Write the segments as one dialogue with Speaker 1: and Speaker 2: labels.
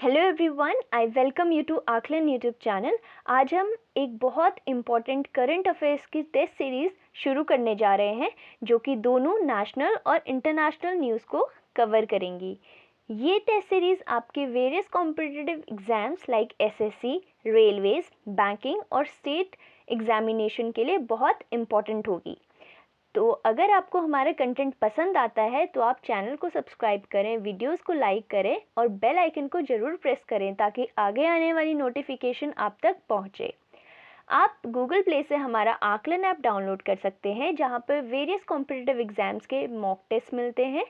Speaker 1: Hello everyone, I welcome you to Aaklan YouTube channel. आज हम एक बहुत इम्पॉर्टेंट करंट अफेयर्स की टेस्ट सीरीज़ शुरू करने जा रहे हैं, जो कि दोनों नेशनल और इंटरनेशनल न्यूज़ को कवर करेंगी। ये टेस्ट सीरीज़ आपके various competitive exams like SSC, Railways, banking और स्टेट एग्जामिनेशन के लिए बहुत इम्पॉर्टेंट होगी। तो अगर आपको हमारा कंटेंट पसंद आता है तो आप चैनल को सब्सक्राइब करें, वीडियोस को लाइक करें और बेल आइकन को ज़रूर प्रेस करें ताकि आगे आने वाली नोटिफिकेशन आप तक पहुंचे। आप गूगल प्ले से हमारा आकलन ऐप डाउनलोड कर सकते हैं, जहां पर वेरियस कॉम्पिटिटिव एग्जाम्स के मॉक टेस्ट मिलते हैं,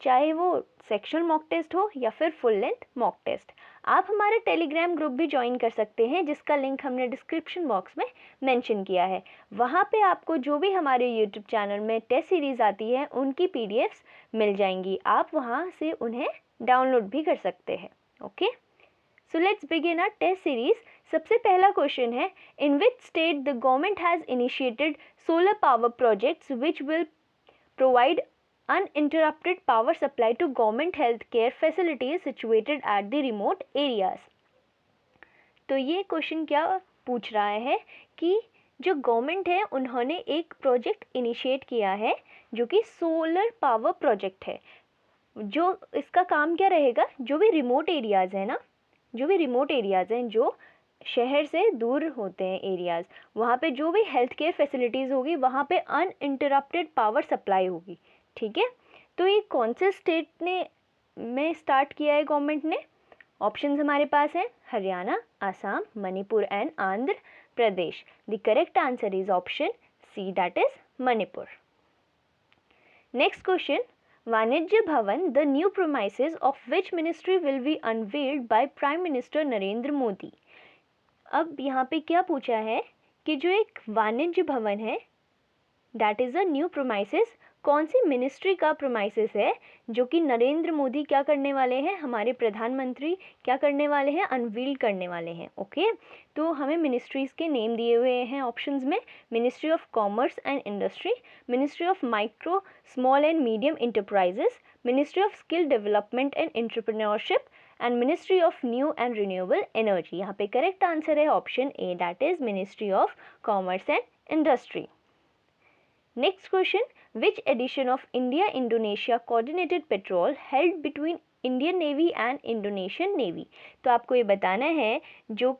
Speaker 1: चाहे वो सेक्शनल मॉक टेस्ट हो या फिर फुल लेंथ मॉक टेस्ट। आप हमारा टेलीग्राम ग्रुप भी ज्वाइन कर सकते हैं, जिसका लिंक हमने डिस्क्रिप्शन बॉक्स में मेंशन किया है। वहाँ पे आपको जो भी हमारे यूट्यूब चैनल में टेस्ट सीरीज़ आती है उनकी पीडीएफ्स मिल जाएंगी, आप वहाँ से उन्हें डाउनलोड भी कर सकते हैं। Okay, so let's begin our test series. सबसे पहला क्वेश्चन है, in which state the government has initiated solar power projects which will provide uninterrupted power supply to government health care facilities situated at the remote areas। तो ये question क्या पूछ रहा है कि जो गवर्नमेंट है उन्होंने एक प्रोजेक्ट इनिशिएट किया है जो कि सोलर पावर प्रोजेक्ट है। जो इसका काम क्या रहेगा, जो भी रिमोट एरियाज़ हैं ना, जो भी रिमोट एरियाज़ हैं, जो शहर से दूर होते हैं एरियाज़, वहाँ पे जो भी हेल्थ केयर फैसिलिटीज़ होगी वहाँ पे अनइंटरप्टेड पावर सप्लाई होगी। ठीक है, तो ये कौन से स्टेट ने में स्टार्ट किया है गवर्नमेंट ने? ऑप्शंस हमारे पास हैं Haryana, Assam, Manipur and Andhra Pradesh. The correct answer is option C, that is Manipur. Next question, Vanijya Bhawan, the new premises of which ministry will be unveiled by prime minister Narendra Modi. अब यहाँ पे क्या पूछा है कि जो एक वाणिज्य भवन है, दैट इज़ अ न्यू प्रोमाइसेस, कौन सी मिनिस्ट्री का प्रोमाइसेस है जो कि नरेंद्र मोदी क्या करने वाले हैं, हमारे प्रधानमंत्री क्या करने वाले हैं, अनवील करने वाले हैं। ओके, तो हमें मिनिस्ट्रीज़ के नेम दिए हुए हैं ऑप्शंस में, ministry of commerce and industry, ministry of micro small and medium enterprises, ministry of skill development and entrepreneurship and ministry of new and renewable energy. यहाँ पे करेक्ट आंसर है option A, that is ministry of commerce and industry. Next question, which edition of India-Indonesia Coordinated Patrol held between Indian Navy and Indonesian Navy? तो आपको ये बताना है जो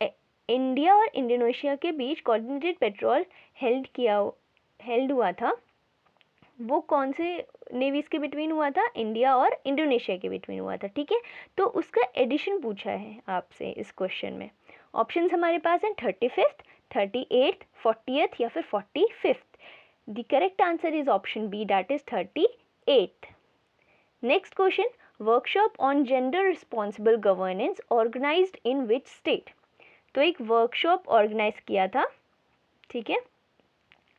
Speaker 1: India और इंडोनेशिया के बीच कोऑर्डिनेटेड पेट्रोल हेल्ड हुआ था, वो कौन से नेवीज़ के बिटवीन हुआ था? इंडिया और इंडोनेशिया के बिटवीन हुआ था। ठीक है, तो उसका एडिशन पूछा है आपसे इस क्वेश्चन में। ऑप्शंस हमारे पास हैं 35th, 38th, 40th या फिर 45th। The correct answer is option B, that is 38th. Next question, workshop on gender responsible governance organized in which state? तो एक वर्कशॉप ऑर्गेनाइज किया था, ठीक है,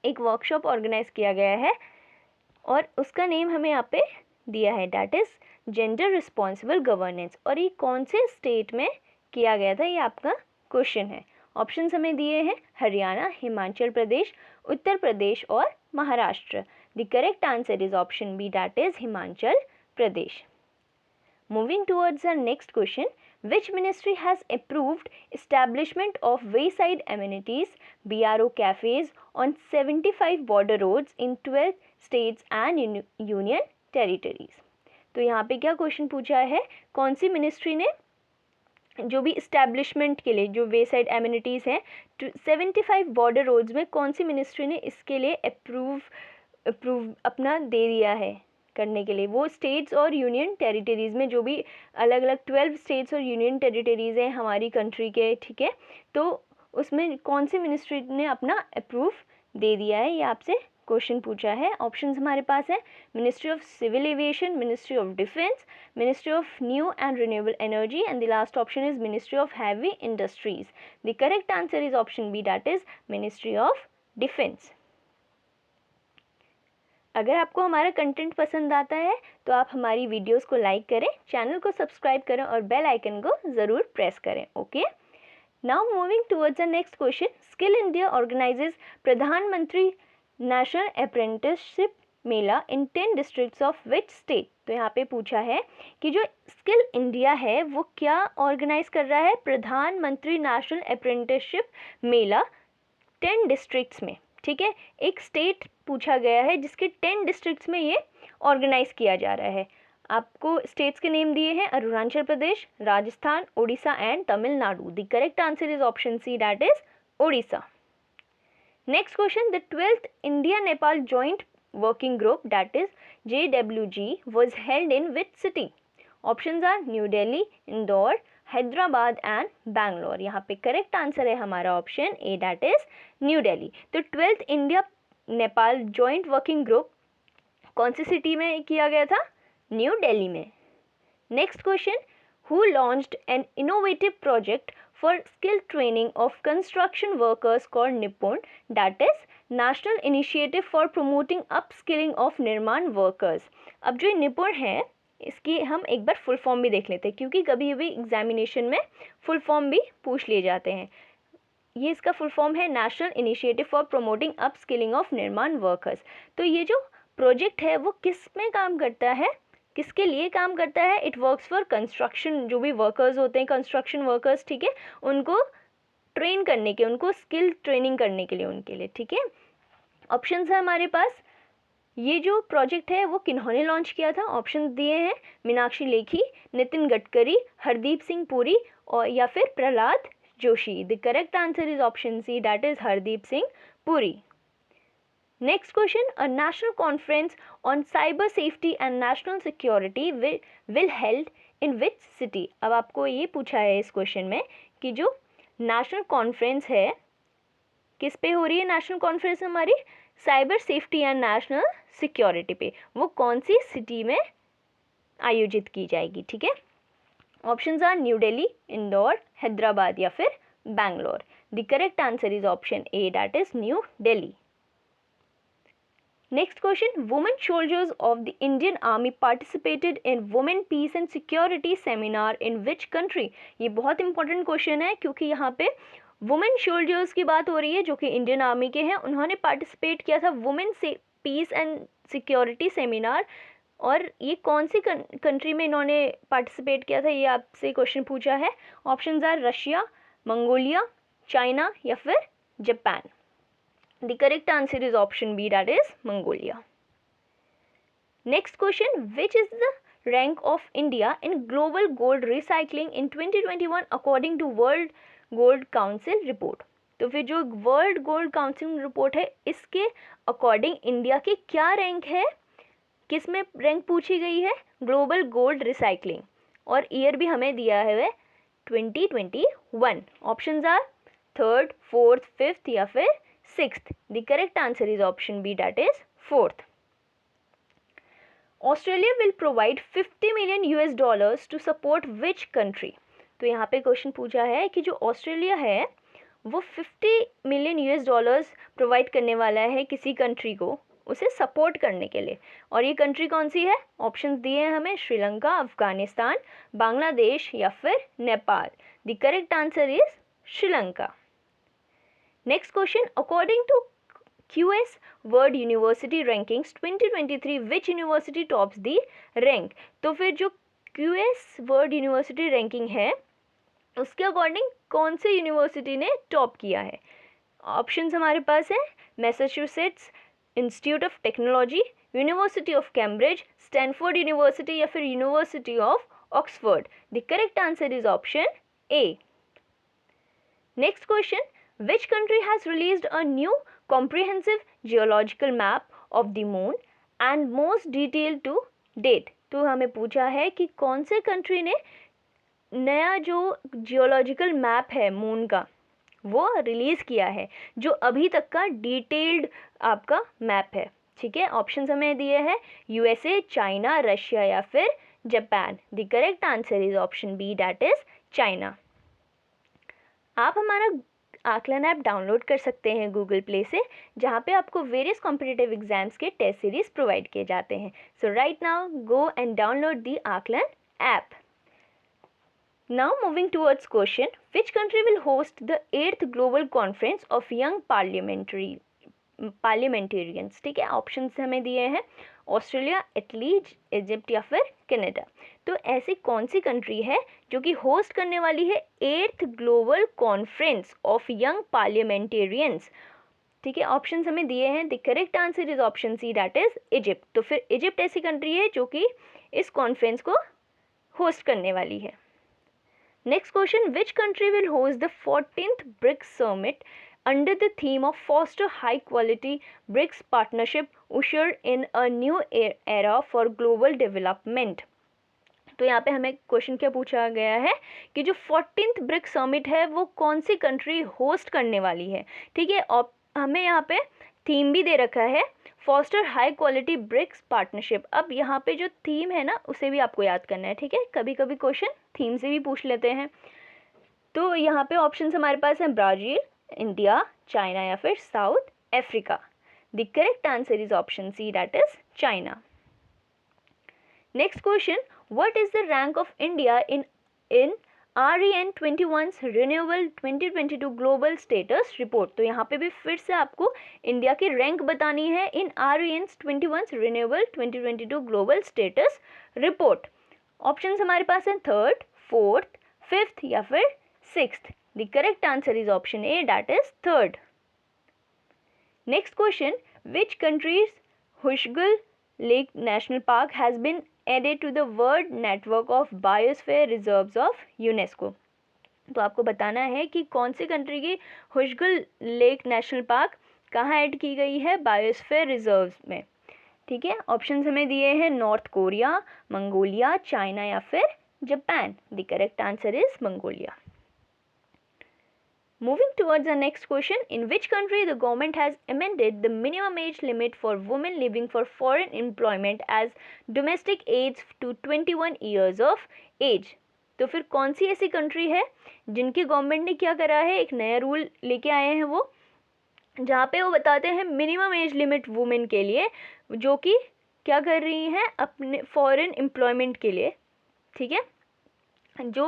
Speaker 1: एक वर्कशॉप ऑर्गेनाइज किया गया है और उसका नेम हमें यहाँ पे दिया है, that is gender responsible governance. और ये कौन से स्टेट में किया गया था, ये आपका क्वेश्चन है। ऑप्शंस हमें दिए हैं हरियाणा, हिमाचल प्रदेश, उत्तर प्रदेश और Maharashtra. The correct answer is option B, that is Himachal Pradesh. Moving towards our next question, which ministry has approved establishment of wayside amenities BRO cafes on 75 border roads in 12 states and union territories? तो यहाँ पे क्या question पूछा है, कौन सी ministry ने जो भी इस्टेब्लिशमेंट के लिए जो वे साइड एमिनिटीज़ हैं 75 बॉर्डर रोड्स में, कौन सी मिनिस्ट्री ने इसके लिए अप्रूव अपना दे दिया है करने के लिए? वो स्टेट्स और यूनियन टेरिटरीज़ में, जो भी अलग अलग 12 स्टेट्स और यूनियन टेरिटरीज़ हैं हमारी कंट्री के, ठीक है, तो उसमें कौन सी मिनिस्ट्री ने अपना अप्रूव दे दिया है, ये आपसे क्वेश्चन पूछा है। ऑप्शंस हमारे पास है ministry of civil aviation, ministry of defence, ministry of new and renewable energy and the last option is ministry of heavy industries. The correct answer is option B, that is ministry of defence. अगर आपको हमारा content पसंद आता है तो आप हमारी videos को लाइक करें, चैनल को सब्सक्राइब करें और बेल आइकन को ज़रूर प्रेस करें। Okay, now moving towards the next question, skill India organizes Pradhan Mantri national apprenticeship mela in 10 districts of which state. तो यहाँ पे पूछा है कि जो स्किल इंडिया है वो क्या ऑर्गेनाइज कर रहा है, प्रधानमंत्री नेशनल अप्रेंटिसशिप मेला 10 डिस्ट्रिक्ट्स में, ठीक है। एक स्टेट पूछा गया है जिसके 10 डिस्ट्रिक्ट्स में ये ऑर्गेनाइज किया जा रहा है। आपको स्टेट्स के नेम दिए हैं Arunachal Pradesh, Rajasthan, Orissa and Tamil Nadu. The correct answer is option C, that is Orissa. Next question, the 12th India Nepal joint working group that is JWG was held in which city? Options are new Delhi, Indore, Hyderabad and Bangalore. यहाँ पे correct answer है हमारा option A, that is new Delhi. तो 12th India Nepal joint working group कौन सी city में किया गया था? न्यू दिल्ली में। Next question, who launched an innovative project for skill training of construction workers called NIPUN that is national initiative for promoting upskilling of Nirman workers. अब जो निपुण है इसकी हम एक बार फुल फॉर्म भी देख लेते हैं, क्योंकि कभी भी एग्जामिनेशन में फुल फॉर्म भी पूछ लिए जाते हैं। ये इसका फुल फॉर्म है national initiative for promoting upskilling of Nirman workers. तो ये जो प्रोजेक्ट है वो किस में काम करता है, किसके लिए काम करता है? इट वर्क्स फॉर कंस्ट्रक्शन, जो भी वर्कर्स होते हैं कंस्ट्रक्शन वर्कर्स, ठीक है, उनको ट्रेन करने के, उनको स्किल ट्रेनिंग करने के लिए, उनके लिए, ठीक है। ऑप्शंस है हमारे पास। ये जो प्रोजेक्ट है वो किन्होंने लॉन्च किया था? ऑप्शंस दिए हैं मीनाक्षी लेखी, नितिन गडकरी, हरदीप सिंह पुरी और या फिर Prahlad Joshi. The correct answer is option C, that is Hardeep Singh Puri. Next question, a national conference on cyber safety and national security will held in which city? अब आपको ये पूछा है इस क्वेश्चन में कि जो नेशनल कॉन्फ्रेंस है किस पे हो रही है? नेशनल कॉन्फ्रेंस हमारी cyber safety and national security पे, वो कौन सी सिटी में आयोजित की जाएगी, ठीक है। Options are new Delhi, Indore, Hyderabad या फिर Bangalore. The correct answer is option A, that is new Delhi. Next question, women soldiers of the Indian Army participated in Women Peace and Security Seminar in which country? ये बहुत इंपॉर्टेंट क्वेश्चन है क्योंकि यहाँ पे women soldiers की बात हो रही है जो कि इंडियन आर्मी के हैं। उन्होंने पार्टिसिपेट किया था women peace and security seminar, और ये कौन सी कंट्री में इन्होंने पार्टिसिपेट किया था, ये आपसे क्वेश्चन पूछा है। Options are Russia, Mongolia, China या फिर Japan. The correct answer is option B, that is Mongolia. Next question, which is the rank of India in global gold recycling in 2021 according to World Gold Council report? तो फिर जो world gold council report है इसके according India की क्या rank है, किस में रैंक पूछी गई है? ग्लोबल गोल्ड रिसाइकलिंग, और ईयर भी हमें दिया है 2021। Options are third, fourth, fifth या फिर sixth. The correct answer is option B, that is fourth. Australia will provide $50 million to support which country? तो यहाँ पे क्वेश्चन पूछा है कि जो ऑस्ट्रेलिया है वो $50 million प्रोवाइड करने वाला है किसी कंट्री को, उसे सपोर्ट करने के लिए। और ये कंट्री कौन सी है? ऑप्शंस दिए हैं हमें श्रीलंका, अफगानिस्तान, बांग्लादेश या फिर Nepal. The correct answer is Sri Lanka. Next question, according to QS world university rankings 2023 which university tops the rank? तो फिर जो QS वर्ल्ड यूनिवर्सिटी रैंकिंग है उसके अकॉर्डिंग कौन से यूनिवर्सिटी ने टॉप किया है? ऑप्शंस हमारे पास है Massachusetts institute of technology, university of Cambridge, Stanford university या फिर university of Oxford. The correct answer is option A. Next question, which country has released a new comprehensive geological map of the moon and most detailed to date? तो हमें पूछा है कि कौन से country ने नया जो जियोलॉजिकल मैप है मून का वो रिलीज़ किया है, जो अभी तक का डिटेल्ड आपका मैप है, ठीक है। ऑप्शंस हमें दिए हैं USA, चाइना, रशिया या फिर Japan. The correct answer is option B, that is China. आप हमारा आकलन ऐप डाउनलोड कर सकते हैं गूगल प्ले से, जहाँ पे आपको वेरियस कॉम्पिटिटिव एग्जाम्स के टेस्ट सीरीज प्रोवाइड किए जाते हैं। So right now go and download the Aaklan app. Now moving towards question, which country will host the 8th Global Conference of Young parliamentarians, ठीक है। ऑप्शन हमें दिए हैं ऑस्ट्रेलिया, इटली, इजिप्ट या फिर कनाडा। तो ऐसी कौन सी कंट्री है जो कि होस्ट करने वाली है 8th global conference of young parliamentarians, ठीक है। ऑप्शन हमें दिए हैं, the correct answer is option C, that is Egypt. तो फिर इजिप्ट ऐसी कंट्री है जो कि इस कॉन्फ्रेंस को होस्ट करने वाली है। Next question, which country will host the 14th BRICS summit under the theme of foster high quality BRICS partnership ushered in a new era for global development। तो यहाँ पे हमें क्वेश्चन क्या पूछा गया है कि जो 14th ब्रिक्स समिट है वो कौन सी कंट्री होस्ट करने वाली है, ठीक है। और हमें यहाँ पे थीम भी दे रखा है foster high quality BRICS partnership. अब यहाँ पे जो थीम है ना उसे भी आपको याद करना है, ठीक है। कभी कभी क्वेश्चन थीम से भी पूछ लेते हैं। तो यहाँ पे ऑप्शन हमारे पास हैं ब्राज़ील, इंडिया, चाइना या फिर South Africa. The correct answer is option C, that is China. Next question, what is the rank of India in REN21's renewable 2022 global status report. तो यहाँ पे भी फिर से आपको इंडिया की रैंक बतानी है इन REN21's renewable 2022 global status report. Options हमारे पास हैं 3rd, 4th, 5th या फिर 6th। The correct answer is option A, that is 3rd. Next question, which country's Hushgal Lake National Park has been added to the World Network of Biosphere Reserves of UNESCO? तो आपको बताना है कि कौन सी country की हुशगल lake national park कहाँ add की गई है बायोस्फीयर रिजर्व्स में, ठीक है। ऑप्शंस हमें दिए हैं नॉर्थ कोरिया, मंगोलिया, चाइना या फिर Japan. The correct answer is Mongolia. Moving towards the next question, in which country the government has amended the minimum age limit for women leaving for foreign employment as domestic aids to 21 years of age? तो फिर कौन सी ऐसी country है जिनकी government ने क्या करा है, एक नया रूल लेके आए हैं वो, जहाँ पे वो बताते हैं मिनिमम एज लिमिट वुमेन के लिए जो कि क्या कर रही हैं अपने फॉरेन एम्प्लॉयमेंट के लिए, ठीक है। जो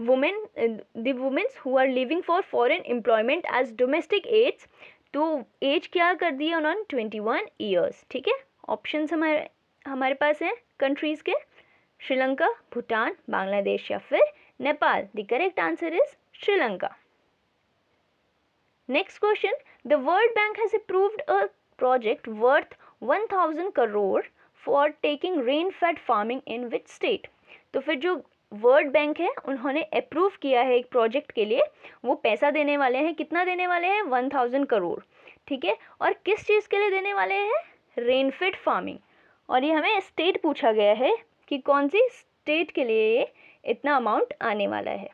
Speaker 1: the women's who are living for foreign employment as domestic as, तो एज क्या कर दी है उन्होंने 21 ईयर्स, ठीक है। ऑप्शंस हमारे पास हैं कंट्रीज़ के श्रीलंका, भूटान, बांग्लादेश या फिर Nepal. The correct answer is Sri Lanka. Next question, the world bank has approved a project worth 1000 crore for taking rain fade farming in which state. तो फिर जो वर्ल्ड बैंक है उन्होंने अप्रूव किया है एक प्रोजेक्ट के लिए, वो पैसा देने वाले हैं, कितना देने वाले हैं 1000 करोड़, ठीक है। और किस चीज़ के लिए देने वाले हैं, रेनफेड फार्मिंग। और ये हमें स्टेट पूछा गया है कि कौन सी स्टेट के लिए ये इतना अमाउंट आने वाला है।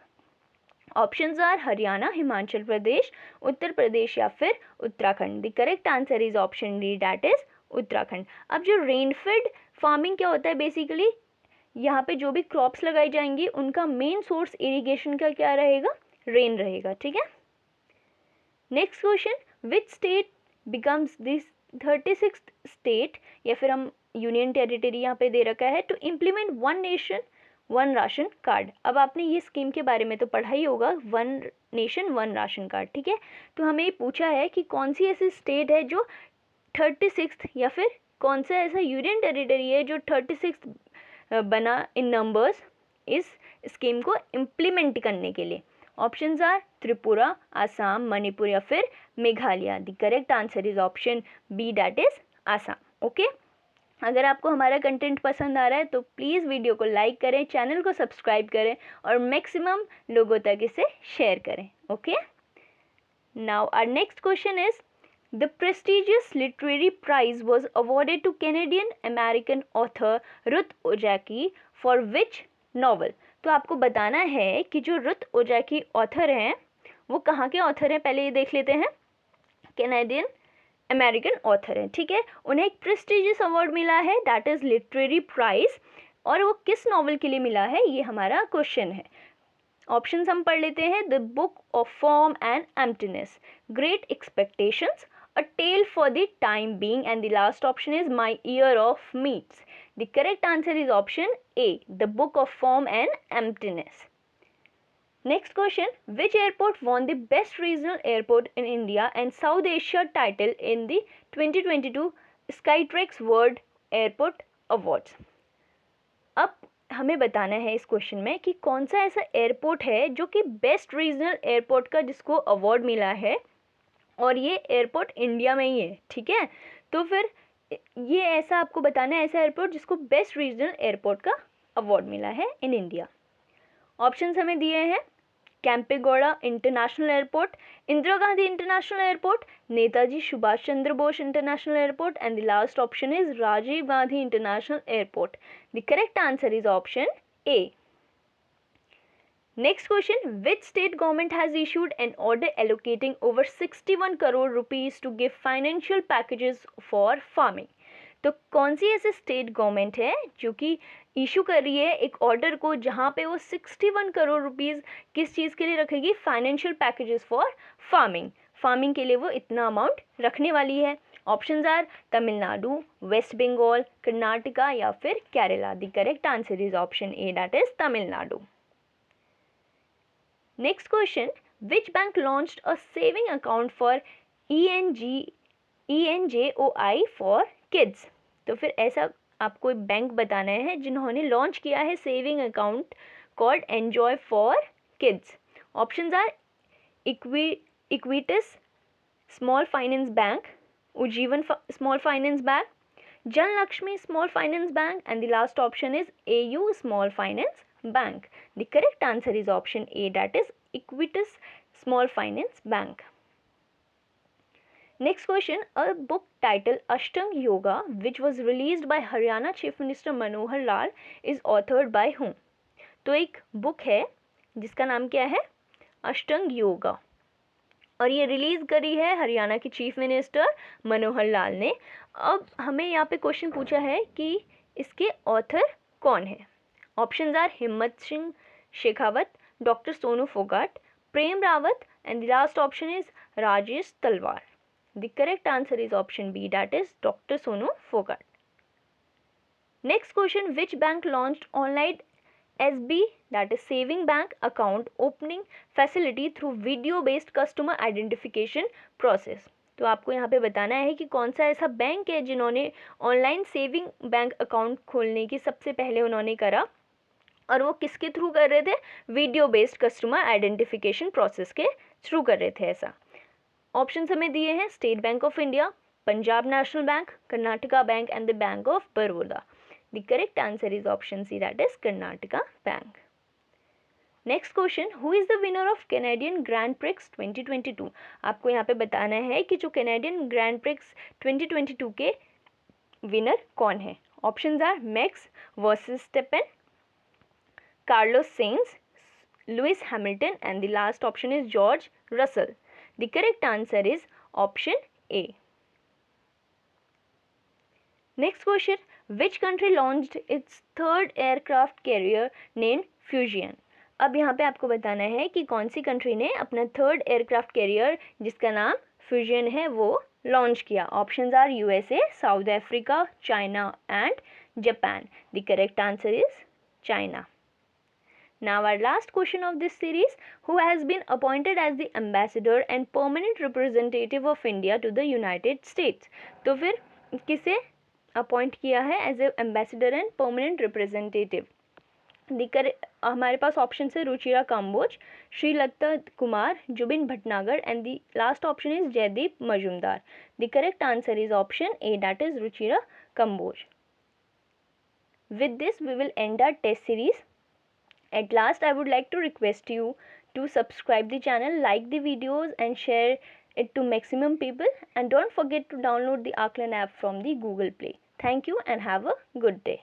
Speaker 1: ऑप्शंस आर हरियाणा, हिमाचल प्रदेश, उत्तर प्रदेश या फिर Uttarakhand. The correct answer is option D, that is Uttarakhand. अब जो रेनफेड फार्मिंग क्या होता है, बेसिकली यहाँ पे जो भी क्रॉप्स लगाई जाएंगी उनका मेन सोर्स इरिगेशन का क्या रहेगा, रेन रहेगा, ठीक है। Next question, which state becomes this 36th state या फिर हम यूनियन टेरिटरी यहाँ पे दे रखा है to implement one nation one ration card. अब आपने ये स्कीम के बारे में तो पढ़ा ही होगा, one nation one ration card, ठीक है। तो हमें ये पूछा है कि कौन सी ऐसी स्टेट है जो 36th या फिर कौन सा ऐसा यूनियन टेरिटरी है जो 36th बना इन नंबर्स इस स्कीम को इम्प्लीमेंट करने के लिए। ऑप्शंस आर त्रिपुरा, आसाम, मणिपुर या फिर Meghalaya. The correct answer is option B, that is Assam. Okay, अगर आपको हमारा कंटेंट पसंद आ रहा है तो प्लीज़ वीडियो को लाइक करें, चैनल को सब्सक्राइब करें और मैक्सिमम लोगों तक इसे शेयर करें। Okay, now our next question is, the prestigious literary prize was awarded to Canadian-American author Ruth Ojaki for which novel? तो आपको बताना है कि जो रुथ ओजाकी ऑथर हैं वो कहाँ के ऑथर हैं, पहले ये देख लेते हैं। कैनेडियन अमेरिकन ऑथर हैं, ठीक है। उन्हें एक प्रेस्टिजियस अवार्ड मिला है, दैट इज़ लिटरेरी प्राइज, और वो किस नॉवल के लिए मिला है, ये हमारा क्वेश्चन है। ऑप्शंस हम पढ़ लेते हैं, the book of form and emptiness, great expectations, A tale for the time being, and the last option is My Year of Meats. The correct answer is option A, The Book of Form and Emptiness. Next question, which airport won the best regional airport in India and South Asia title in the 2022 Skytrax World Airport Awards? अब हमें बताना है इस question में कि कौन सा ऐसा एयरपोर्ट है जो कि बेस्ट रीजनल एयरपोर्ट का जिसको अवार्ड मिला है और ये एयरपोर्ट इंडिया में ही है, ठीक है। तो फिर ये ऐसा आपको बताना है ऐसा एयरपोर्ट जिसको बेस्ट रीजनल एयरपोर्ट का अवार्ड मिला है इन इंडिया। ऑप्शंस हमें दिए हैं, Kempegowda international airport, Indira Gandhi international airport, Netaji Subhash Chandra Bose international airport, and the last option is Rajiv Gandhi International Airport. The correct answer is option A. Next question, which state government has issued an order allocating over 61 crore rupees to give financial packages for farming? तो कौन सी ऐसी state government है जो कि issue कर रही है एक ऑर्डर को जहाँ पे वो 61 करोड़ रुपीस किस चीज़ के लिए रखेगी, फाइनेंशियल पैकेजेस फॉर फार्मिंग के लिए वो इतना अमाउंट रखने वाली है। Options are Tamil Nadu, West Bengal, Karnataka या फिर Kerala. The correct answer is option A, that is Tamil Nadu. Next question, which bank launched a saving account for ENJOI for kids? तो फिर ऐसा आपको एक बैंक बताना है जिन्होंने लॉन्च किया है saving account called enjoy for kids. Options are Equitas small finance bank, Ujjivan small finance bank, Janalakshmi small finance bank, and the last option is AU small finance bank. The correct answer is option A, that is Equitas small finance bank. Next question, a book titled Ashtang Yoga, which was released by Haryana Chief Minister Manohar Lal, is authored by whom? तो एक book है जिसका नाम क्या है, अष्टांग योगा, और ये release करी है हरियाणा के चीफ मिनिस्टर मनोहर लाल ने। अब हमें यहाँ पे क्वेश्चन पूछा है कि इसके ऑथर कौन है। ऑप्शंस आर हिम्मत Singh Shekhawat, doctor Sonu Phogat, Prem Rawat, and the last option is Rajesh तलवार। The correct answer is option B, that is Dr. Sonu Fogart. Next question, which bank launched online SB, that is saving bank account opening facility through video based customer identification process? तो आपको यहाँ पे बताना है कि कौन सा ऐसा बैंक है जिन्होंने ऑनलाइन सेविंग बैंक अकाउंट खोलने की सबसे पहले उन्होंने करा, और वो किसके थ्रू कर रहे थे, video based customer identification process के थ्रू कर रहे थे ऐसा। ऑप्शन हमें दिए हैं, State Bank of India, Punjab National Bank, Karnataka Bank and the Bank of Baroda. The correct answer is option C, that is Karnataka Bank. Next question, who is the winner of Canadian Grand Prix 2022? आपको यहाँ पे बताना है कि जो कैनेडियन ग्रैंड प्रिक्स 2022 के winner कौन है। Options are Max Verstappen, Carlos Sainz, Lewis Hamilton, and the last option is George Russell. The correct answer is option A. Next question, which country launched its third aircraft carrier named Fusion? अब यहाँ पे आपको बताना है कि कौन सी country ने अपना थर्ड एयरक्राफ्ट कैरियर जिसका नाम फ्यूजन है वो लॉन्च किया। Options are USA, South Africa, China and Japan. The correct answer is China. Now our last question of this series, who has been appointed as the ambassador and permanent representative of India to the United States? तो फिर किसे appoint किया है as a ambassador and permanent representative? हमारे पास option है Ruchira Kamboj, Sreelatha Kumar, Zubin Bhatnagar, and the last option is Jaideep Majumdar. The correct answer is option A, that is Ruchira Kamboj. With this we will end our test series. At last, I would like to request you to subscribe the channel, like the videos and share it to maximum people, and don't forget to download the Aaklan app from the Google Play. Thank you and have a good day.